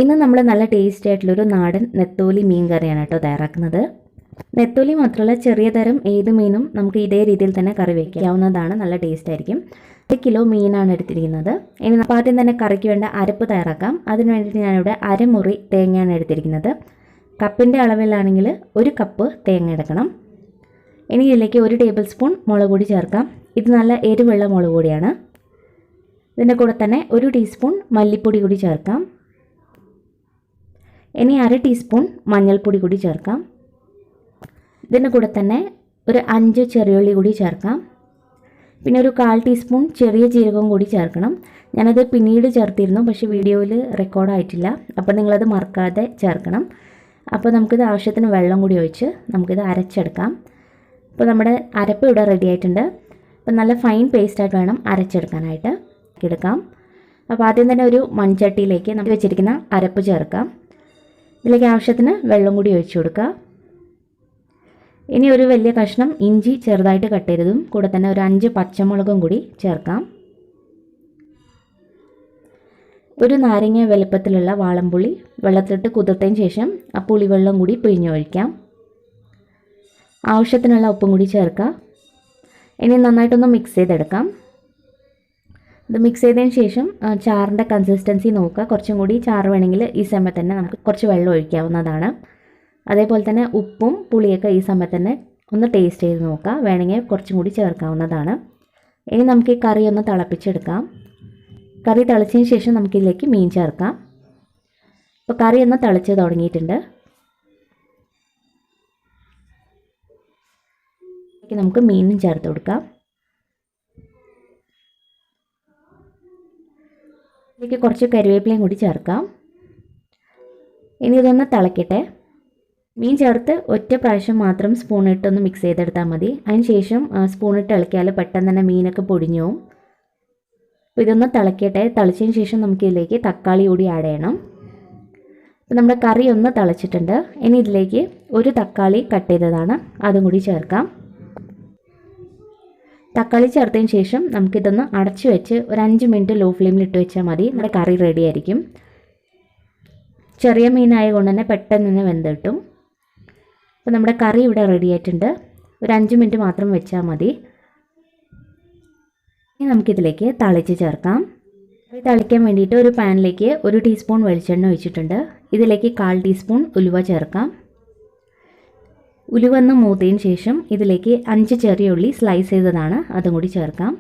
ഇന്ന് നമ്മൾ നല്ല ടേസ്റ്റി ആയിട്ടുള്ളൊരു നാടൻ നെത്തോലി മീൻ കറിയാണ് കേട്ടോ തയ്യാറാക്കുന്നത്. നെത്തോലി മാത്രമല്ല ചെറിയ തരം ഏത് മീനും നമുക്ക് ഇതേ രീതിയിൽ തന്നെ കറി വയ്ക്കാവുന്നതാണ്. നല്ല ടേസ്റ്റ് ആയിരിക്കും. 1 കിലോ മീനാണ് എടുത്തിരിക്കുന്നത്. ഇനി നമുക്ക് ആദ്യം തന്നെ കറിക്ക് വേണ്ട അരപ്പ് തയ്യാറാക്കാം. അതിന് വേണ്ടിയിട്ട് ഞാനിവിടെ അരമുറി തേങ്ങയാണ് എടുത്തിരിക്കുന്നത്. കപ്പിൻ്റെ അളവിലാണെങ്കിൽ 1 കപ്പ് തേങ്ങ എടുക്കണം. ഇനി ഇതിലേക്ക് 1 ടേബിൾ സ്പൂൺ മുളക് പൊടി ചേർക്കാം. ഇത് നല്ല എരിവുള്ള മുളക് പൊടിയാണ്. ഇതിൻ്റെ കൂടെ തന്നെ 1 ടീസ്പൂൺ മല്ലിപ്പൊടി കൂടി ചേർക്കാം. ഇനി 1/2 ടീസ്പൂൺ മഞ്ഞൾപ്പൊടി കൂടി ചേർക്കാം. ഇതിൻ്റെ കൂടെ തന്നെ ഒരു 5 ചെറിയുള്ളി കൂടി ചേർക്കാം. പിന്നെ ഒരു 1/4 ടീസ്പൂൺ ചെറിയ ജീരകം കൂടി ചേർക്കണം. ഞാനത് പിന്നീട് ചേർത്തിരുന്നു, പക്ഷേ വീഡിയോയിൽ റെക്കോർഡായിട്ടില്ല. അപ്പോൾ നിങ്ങളത് മറക്കാതെ ചേർക്കണം. അപ്പോൾ നമുക്കിത് ആവശ്യത്തിന് വെള്ളം കൂടി ഒഴിച്ച് നമുക്കിത് അരച്ചെടുക്കാം. അപ്പോൾ നമ്മുടെ അരപ്പ് ഇവിടെ റെഡി ആയിട്ടുണ്ട്. അപ്പോൾ നല്ല ഫൈൻ പേസ്റ്റായിട്ട് വേണം അരച്ചെടുക്കാനായിട്ട് എടുക്കാം. അപ്പോൾ ആദ്യം തന്നെ ഒരു മൺചട്ടിയിലേക്ക് നമ്മൾ വെച്ചിരിക്കുന്ന അരപ്പ് ചേർക്കാം. ഇതിലേക്ക് ആവശ്യത്തിന് വെള്ളം കൂടി ഒഴിച്ചു കൊടുക്കുക. ഇനി ഒരു വലിയ കഷ്ണം ഇഞ്ചി ചെറുതായിട്ട് കട്ട് ചെയ്തതും കൂടെ തന്നെ ഒരു 5 പച്ചമുളകും കൂടി ചേർക്കാം. ഒരു നാരങ്ങ വലുപ്പത്തിലുള്ള വാളംപുളി വെള്ളത്തിലിട്ട് കുതിർത്തതിന് ശേഷം ആ പുളിവെള്ളം കൂടി പിഴിഞ്ഞൊഴിക്കാം. ആവശ്യത്തിനുള്ള ഉപ്പും കൂടി ചേർക്കാം. ഇനി നന്നായിട്ടൊന്ന് മിക്സ് ചെയ്തെടുക്കാം. ഇത് മിക്സ് ചെയ്തതിന് ശേഷം ചാറിൻ്റെ കൺസിസ്റ്റൻസി നോക്കുക. കുറച്ചും കൂടി ചാറ് വേണമെങ്കിൽ ഈ സമയത്ത് തന്നെ നമുക്ക് കുറച്ച് വെള്ളം ഒഴിക്കാവുന്നതാണ്. അതേപോലെ തന്നെ ഉപ്പും പുളിയൊക്കെ ഈ സമയത്ത് തന്നെ ഒന്ന് ടേസ്റ്റ് ചെയ്ത് നോക്കുക. വേണമെങ്കിൽ കുറച്ചും കൂടി ചേർക്കാവുന്നതാണ്. ഇനി നമുക്ക് ഈ കറി ഒന്ന് തിളപ്പിച്ചെടുക്കാം. കറി തിളച്ചതിന് ശേഷം നമുക്കിതിലേക്ക് മീൻ ചേർക്കാം. ഇപ്പോൾ കറി ഒന്ന് തിളച്ച് തുടങ്ങിയിട്ടുണ്ട്. നമുക്ക് മീനും ചേർത്ത് കൊടുക്കാം. ഇതിലേക്ക് കുറച്ച് കറിവേപ്പിലയും കൂടി ചേർക്കാം. ഇനി ഇതൊന്ന് തിളക്കട്ടെ. മീൻ ചേർത്ത് ഒറ്റ പ്രാവശ്യം മാത്രം സ്പൂണിട്ടൊന്ന് മിക്സ് ചെയ്തെടുത്താൽ മതി. അതിന് ശേഷം സ്പൂണിട്ട് ഇളക്കിയാൽ പെട്ടെന്ന് തന്നെ മീനൊക്കെ പൊടിഞ്ഞു പോകും. അപ്പോൾ ഇതൊന്ന് തിളക്കട്ടെ. തിളച്ചതിന് ശേഷം നമുക്കിതിലേക്ക് തക്കാളി കൂടി ആഡ് ചെയ്യണം. അപ്പോൾ നമ്മുടെ കറി ഒന്ന് തിളച്ചിട്ടുണ്ട്. ഇനി ഇതിലേക്ക് ഒരു തക്കാളി കട്ട് ചെയ്തതാണ്, അതും കൂടി ചേർക്കാം. തക്കാളി ചേർത്തതിന് ശേഷം നമുക്കിതൊന്ന് അടച്ചു വെച്ച് ഒരു 5 മിനിറ്റ് ലോ ഫ്ലെയിമിൽ ഇട്ട് വെച്ചാൽ മതി. നമ്മുടെ കറി റെഡി ആയിരിക്കും. ചെറിയ മീനായതുകൊണ്ട് തന്നെ പെട്ടെന്ന് തന്നെ വെന്ത് കിട്ടും. അപ്പോൾ നമ്മുടെ കറി ഇവിടെ റെഡി ആയിട്ടുണ്ട്. ഒരു 5 മിനിറ്റ് മാത്രം വെച്ചാൽ മതി. ഇനി നമുക്കിതിലേക്ക് തളിച്ച് ചേർക്കാം. തളിക്കാൻ വേണ്ടിയിട്ട് ഒരു പാനിലേക്ക് 1 ടീസ്പൂൺ വെളിച്ചെണ്ണ ഒഴിച്ചിട്ടുണ്ട്. ഇതിലേക്ക് 1/4 ടീസ്പൂൺ ഉലുവ ചേർക്കാം. ഉലുവന്ന് മൂത്തതിന് ശേഷം ഇതിലേക്ക് 5 ചെറിയ ഉള്ളി സ്ലൈസ് ചെയ്തതാണ്, അതും കൂടി ചേർക്കാം.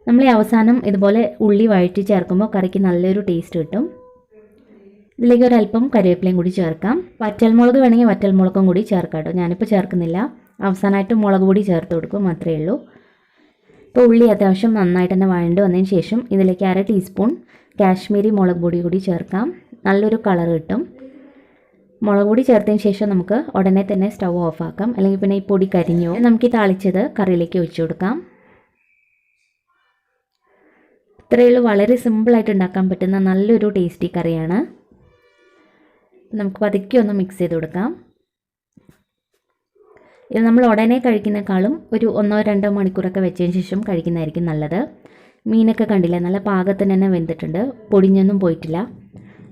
നമ്മൾ അവസാനം ഇതുപോലെ ഉള്ളി വഴറ്റി ചേർക്കുമ്പോൾ കറിക്ക് നല്ലൊരു ടേസ്റ്റ് കിട്ടും. ഇതിലേക്ക് ഒരല്പം കറിവേപ്പിലയും കൂടി ചേർക്കാം. വറ്റൽമുളക് വേണമെങ്കിൽ വറ്റൽമുളകും കൂടി ചേർക്കാം കേട്ടോ. ഞാനിപ്പോൾ ചേർക്കുന്നില്ല. അവസാനമായിട്ട് മുളക് പൊടി ചേർത്ത് കൊടുക്കും, മാത്രമേ ഉള്ളൂ. ഇപ്പോൾ ഉള്ളി അത്യാവശ്യം നന്നായിട്ട് തന്നെ വഴണ്ട് വന്നതിന് ശേഷം ഇതിലേക്ക് 1/2 ടീസ്പൂൺ കാശ്മീരി മുളക് പൊടി കൂടി ചേർക്കാം. നല്ലൊരു കളർ കിട്ടും. മുളക് പൊടി ചേർത്തതിന് ശേഷം നമുക്ക് ഉടനെ തന്നെ സ്റ്റൗ ഓഫ് ആക്കാം, അല്ലെങ്കിൽ പിന്നെ ഈ പൊടി കരിഞ്ഞോ. നമുക്ക് ഈ താളിച്ചത് കറിയിലേക്ക് ഒഴിച്ചു കൊടുക്കാം. ഇത്രയേ ഉള്ളൂ. വളരെ സിമ്പിളായിട്ട് ഉണ്ടാക്കാൻ പറ്റുന്ന നല്ലൊരു ടേസ്റ്റി കറിയാണ്. നമുക്ക് പതുക്കെ ഒന്ന് മിക്സ് ചെയ്ത് കൊടുക്കാം. ഇത് നമ്മൾ ഉടനെ കഴിക്കുന്നേക്കാളും ഒരു 1-2 മണിക്കൂറൊക്കെ വെച്ചതിന് ശേഷം കഴിക്കുന്നതായിരിക്കും നല്ലത്. മീനൊക്കെ കണ്ടില്ലേ, നല്ല പാകത്തിന് തന്നെ വെന്തിട്ടുണ്ട്, പൊടിഞ്ഞൊന്നും പോയിട്ടില്ല.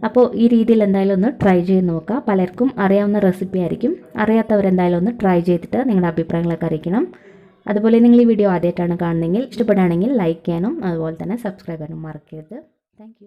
അപ്പോൾ ഈ രീതിയിൽ എന്തായാലും ഒന്ന് ട്രൈ ചെയ്ത് നോക്കുക. പലർക്കും അറിയാവുന്ന റെസിപ്പി ആയിരിക്കും. അറിയാത്തവരെന്തായാലും ഒന്ന് ട്രൈ ചെയ്തിട്ട് നിങ്ങളുടെ അഭിപ്രായങ്ങളൊക്കെ അറിയിക്കണം. അതുപോലെ നിങ്ങൾ ഈ വീഡിയോ ആദ്യമായിട്ടാണ് കാണുന്നതെങ്കിൽ ഇഷ്ടപ്പെടുകയാണെങ്കിൽ ലൈക്ക് ചെയ്യാനും അതുപോലെ തന്നെ സബ്സ്ക്രൈബ് ചെയ്യാനും മറക്കരുത്. താങ്ക്